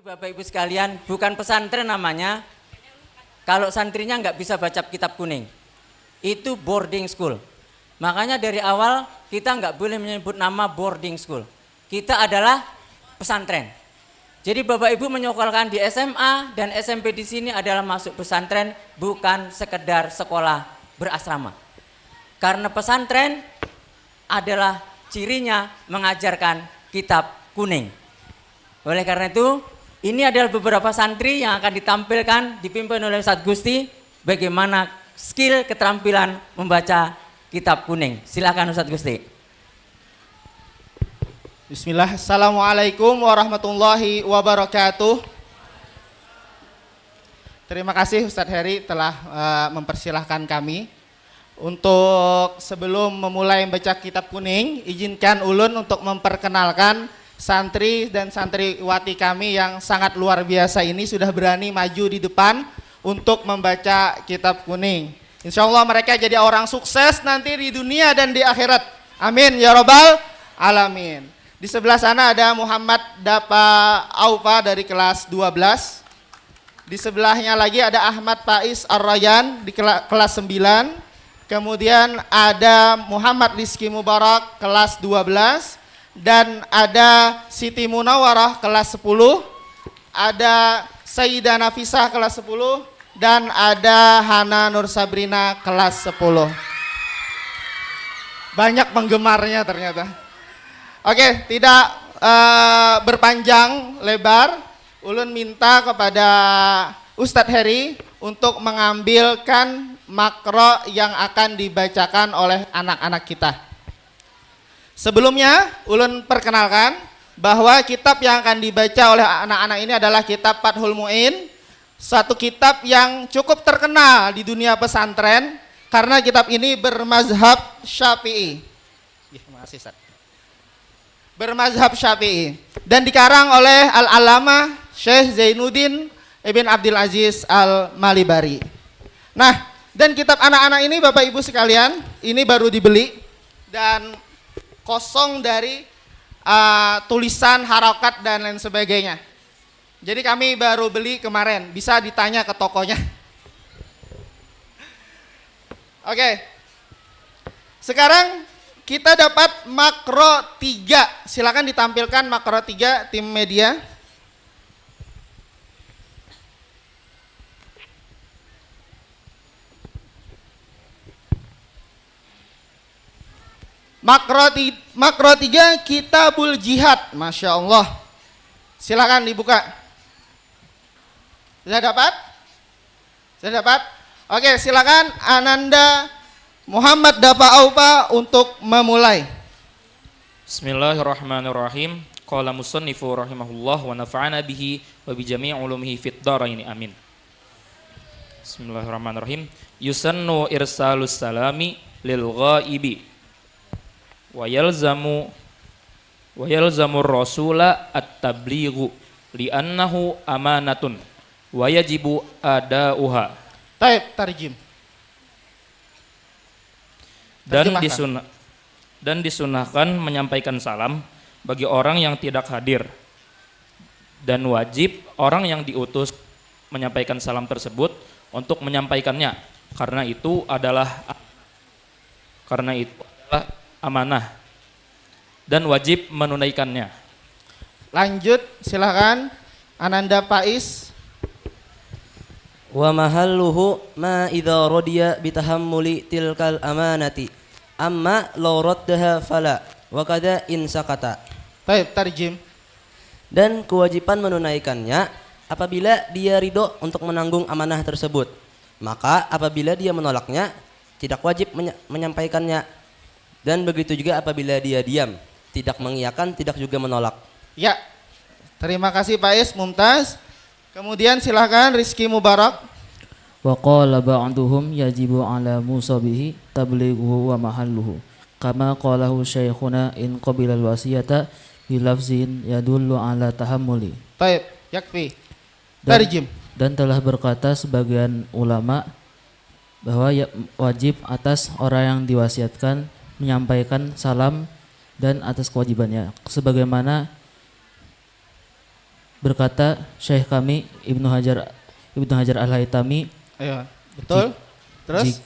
Bapak Ibu sekalian, bukan pesantren namanya. Kalau santrinya nggak bisa baca kitab kuning, itu boarding school. Makanya dari awal kita nggak boleh menyebut nama boarding school. Kita adalah pesantren. Jadi Bapak Ibu menyekolahkan di SMA dan SMP di sini adalah masuk pesantren, bukan sekedar sekolah berasrama. Karena pesantren adalah cirinya mengajarkan kitab kuning. Oleh karena itu, ini adalah beberapa santri yang akan ditampilkan dipimpin oleh Ustadz Gusti bagaimana skill keterampilan membaca kitab kuning. Silakan Ustadz Gusti. Bismillah. Assalamualaikum warahmatullahi wabarakatuh. Terima kasih Ustadz Heri telah mempersilahkan kami. Untuk sebelum memulai membaca kitab kuning, izinkan ulun untuk memperkenalkan santri dan santriwati kami yang sangat luar biasa ini sudah berani maju di depan untuk membaca kitab kuning. Insya Allah mereka jadi orang sukses nanti di dunia dan di akhirat. Amin ya robbal alamin. Di sebelah sana ada Muhammad Dapa Aufa dari kelas 12. Di sebelahnya lagi ada Ahmad Faiz Ar-Rayan di kelas 9. Kemudian ada Muhammad Rizky Mubarak kelas 12. Dan ada Siti Munawarah kelas 10, ada Sayyidah Nafisah kelas 10, dan ada Hana Nur Sabrina kelas 10. Banyak penggemarnya ternyata. Oke, tidak berpanjang lebar, ulun minta kepada Ustadz Heri untuk mengambilkan makro yang akan dibacakan oleh anak-anak kita. Sebelumnya, ulun perkenalkan bahwa kitab yang akan dibaca oleh anak-anak ini adalah kitab Fathul Mu'in, satu kitab yang cukup terkenal di dunia pesantren karena kitab ini bermazhab Syafi'i. Bermazhab Syafi'i dan dikarang oleh Al-Alama Syekh Zainuddin Ibn Abdul Aziz Al-Malibari. Nah, dan kitab anak-anak ini Bapak Ibu sekalian, ini baru dibeli dan kosong dari tulisan, harokat dan lain sebagainya. Jadi kami baru beli kemarin, bisa ditanya ke tokonya. Oke. Sekarang kita dapat makro 3. Silakan ditampilkan makro 3 tim media. Makro 3 Kitabul Jihad. Masya Allah. Silakan dibuka. Sudah dapat? Sudah dapat? Oke, silakan Ananda Muhammad Dapa Aufa untuk memulai. Bismillahirrahmanirrahim. Qala musannifu rahimahullah wa nafa'ana bihi wa bi jami' ulumihi fid dharain. Amin. Bismillahirrahmanirrahim. Yusannu irsalus salami lil ghaibi wa yalzamu rasula at-tablighu li'annahu amanatun wa yajibu adauha. Taib tarjim. Dan disunahkan menyampaikan salam bagi orang yang tidak hadir, dan wajib orang yang diutus menyampaikan salam tersebut untuk menyampaikannya karena itu adalah amanah dan wajib menunaikannya. Lanjut, silakan Ananda Faiz. Wa mahalluhu ma idza radiya bitahammuli tilkal amanati amma law raddaha fala wa kada in sakata. Baik, tarjim. Dan kewajiban menunaikannya apabila dia ridho untuk menanggung amanah tersebut. Maka apabila dia menolaknya tidak wajib menyampaikannya. Dan begitu juga apabila dia diam, tidak mengiyakan, tidak juga menolak. Ya, terima kasih Faiz, mumtaz. Kemudian silakan Rizky Mubarak. Wa qala ba'duhum yajibu ala musabihi tablighuhu wa mahalluhu kama qalahu syekhuna in qabila al-wasiyata bilafzin yadullu ala tahammuli. Baik, yakfi. Tarjim. Dan telah berkata sebagian ulama bahwa wajib atas orang yang diwasiatkan menyampaikan salam dan atas kewajibannya sebagaimana Berkata Syekh kami Ibnu Hajar Al-Haytami, Ayo, betul. Terus?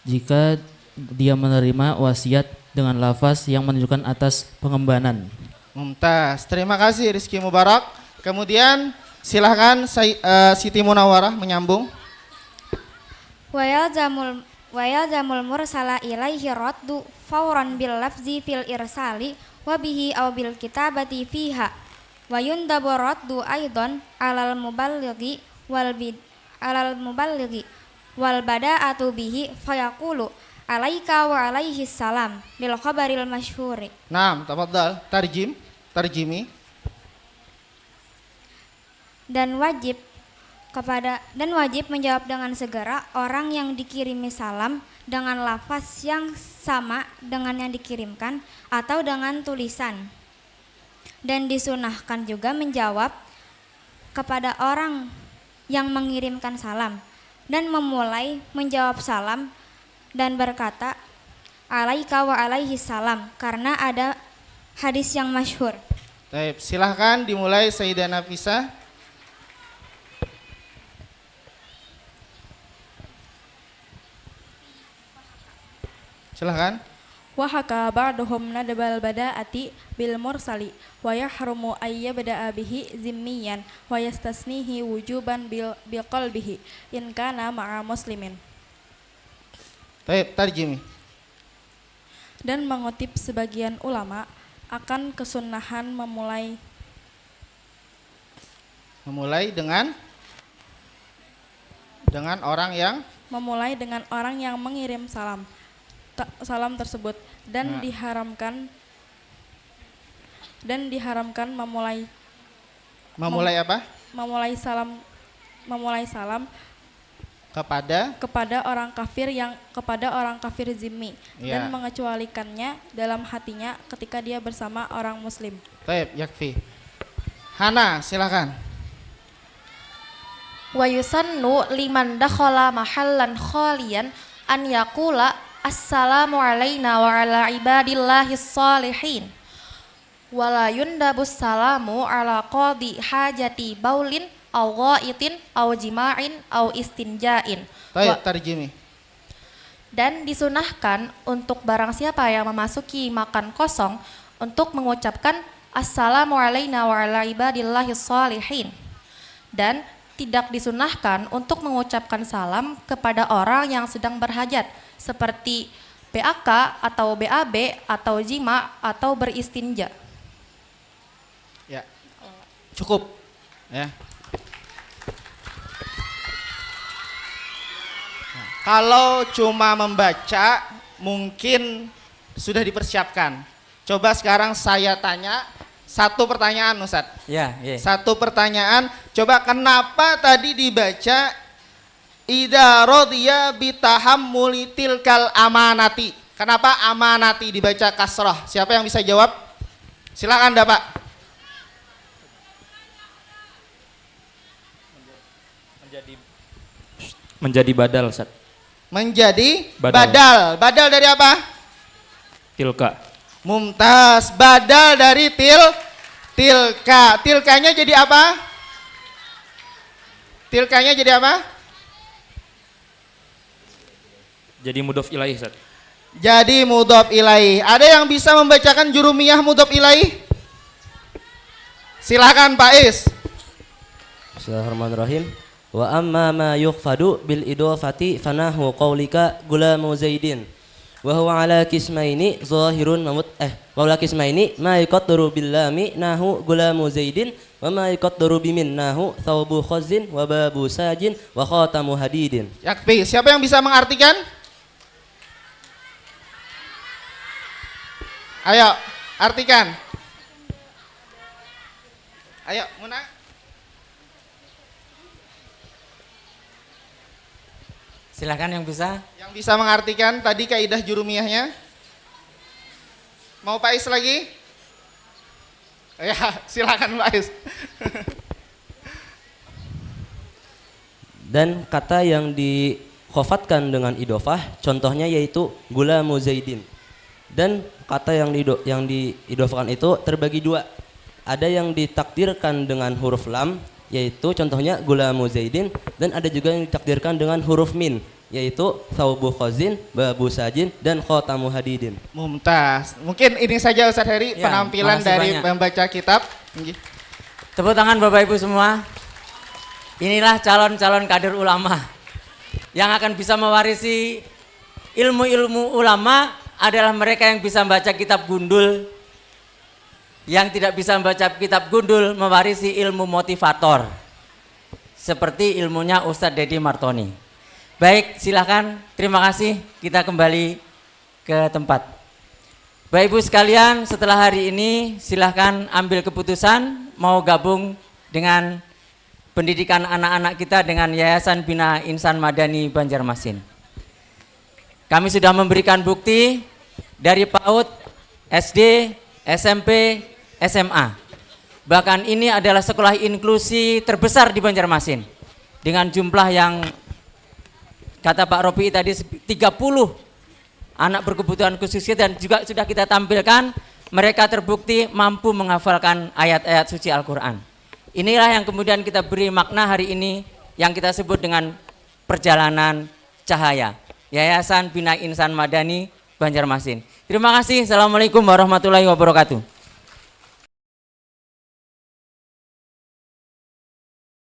Jika dia menerima wasiat dengan lafaz yang menunjukkan atas pengembanan. Mumtaz. Terima kasih Rizky Mubarak. Kemudian silahkan Siti Munawarah menyambung. Wayalzamul mursala ilaihi raddu fauran bil lafzi fil irsali wa bihi aw bil kitabati fiha wa yundabu raddu aidan alal muballighi wal bada'atu bihi fayaqulu alaika wa alaihi salam lil khabaril masyhuri. Naam, tafadhal. Tarjimi. Dan wajib menjawab dengan segera orang yang dikirimi salam dengan lafaz yang sama dengan yang dikirimkan atau dengan tulisan. Dan disunahkan juga menjawab kepada orang yang mengirimkan salam dan memulai menjawab salam dan berkata alaika wa alaihi salam karena ada hadis yang masyhur. Baik, silahkan dimulai Sayyidah Nafisa. Silahkan. Wa haka ba'duhum nadbal bada'ati bil mursali wa yahrumu ay yabda'a bihi zimmiyan wa yastasnihi wujuban bil qalbihi in kana ma'a muslimin. Baik, tarjimi. Dan mengutip sebagian ulama akan kesunahan memulai dengan orang yang mengirim salam tersebut dan diharamkan memulai salam kepada orang kafir zimmi dan mengecualikannya dalam hatinya ketika dia bersama orang muslim. Baik, yakfi. Hana, silakan. Wa yusannu liman dakhala mahallan khalian an yaqula assalamu alaina wa ala ibadillahis salihin wala yundabus salamu ala qadi hajati baulin aw ghaitin aw jima'in aw istinja'in. Baik, tarjimi. Dan disunahkan untuk barang siapa yang memasuki makan kosong untuk mengucapkan assalamu alaina wa ala ibadillahis salihin, dan tidak disunahkan untuk mengucapkan salam kepada orang yang sedang berhajat seperti BAK atau BAB atau jima atau beristinja. Ya. Cukup. Ya. Nah, kalau cuma membaca mungkin sudah dipersiapkan. Coba sekarang saya tanya satu pertanyaan, Ustadz. Ya, ya. Satu pertanyaan, coba kenapa tadi dibaca idza radiya bitahammuli tilkal amanati? Kenapa amanati dibaca kasrah? Siapa yang bisa jawab? Silakan, Pak. Menjadi badal, Ustaz. Menjadi Badal. Badal dari apa? Tilka. Mumtaz. Badal dari tilka. Tilkanya jadi apa? Tilkanya jadi apa? Jadi mudhof ilaih, Ustaz. Jadi mudhof ilaih. Ada yang bisa membacakan jurumiyah mudhof ilaih? Silakan Pak Is. Bismillahirrahmanirrahim. Wa amma ma yukhfadu bil idofati fanahu qawlika gulamu zaidin wa huwa ala kismaini zahirun wa ala kismaini ma yuqaddaru bil lami nahu gulamu zaidin wa ma yuqaddaru bimin nahu thawbu khazin wa babu sajin wa khatamu hadidin. Yakfi. Siapa yang bisa mengartikan? Ayo, artikan. Ayo, Muna. Silakan yang bisa. Yang bisa mengartikan tadi kaidah jurumiyahnya. Mau Pak Is lagi? Ya, silakan Pak Is. Dan kata yang dikhofatkan dengan idofah, contohnya yaitu gulamu zaidin. Dan kata yang diidofahkan itu terbagi dua. ada yang ditakdirkan dengan huruf lam, yaitu contohnya gulamu zaidin, dan ada juga yang ditakdirkan dengan huruf min, yaitu thawbu khazin, babu sajin, dan khotamu hadidin. Mumtaz. Mungkin ini saja Ustadz Heri Ya, penampilan makasih dari banyak. membaca kitab. Nggih. Tepuk tangan Bapak Ibu semua. Inilah calon-calon kader ulama yang akan bisa mewarisi ilmu-ilmu ulama adalah mereka yang bisa membaca kitab gundul. Yang tidak bisa membaca kitab gundul mewarisi ilmu motivator. Seperti ilmunya Ustadz Dedi Martoni. Baik, silakan. Terima kasih. Kita kembali ke tempat. Bapak Ibu sekalian, setelah hari ini silakan ambil keputusan mau gabung dengan pendidikan anak-anak kita dengan Yayasan Bina Insan Madani Banjarmasin. Kami sudah memberikan bukti dari PAUD, SD, SMP, SMA. Bahkan ini adalah sekolah inklusi terbesar di Banjarmasin dengan jumlah yang kata Pak Robi tadi 30 anak berkebutuhan khusus, dan juga sudah kita tampilkan mereka terbukti mampu menghafalkan ayat-ayat suci Al-Quran. Inilah yang kemudian kita beri makna hari ini yang kita sebut dengan perjalanan cahaya. Yayasan Bina Insan Madani Banjarmasin. Terima kasih. Assalamualaikum warahmatullahi wabarakatuh.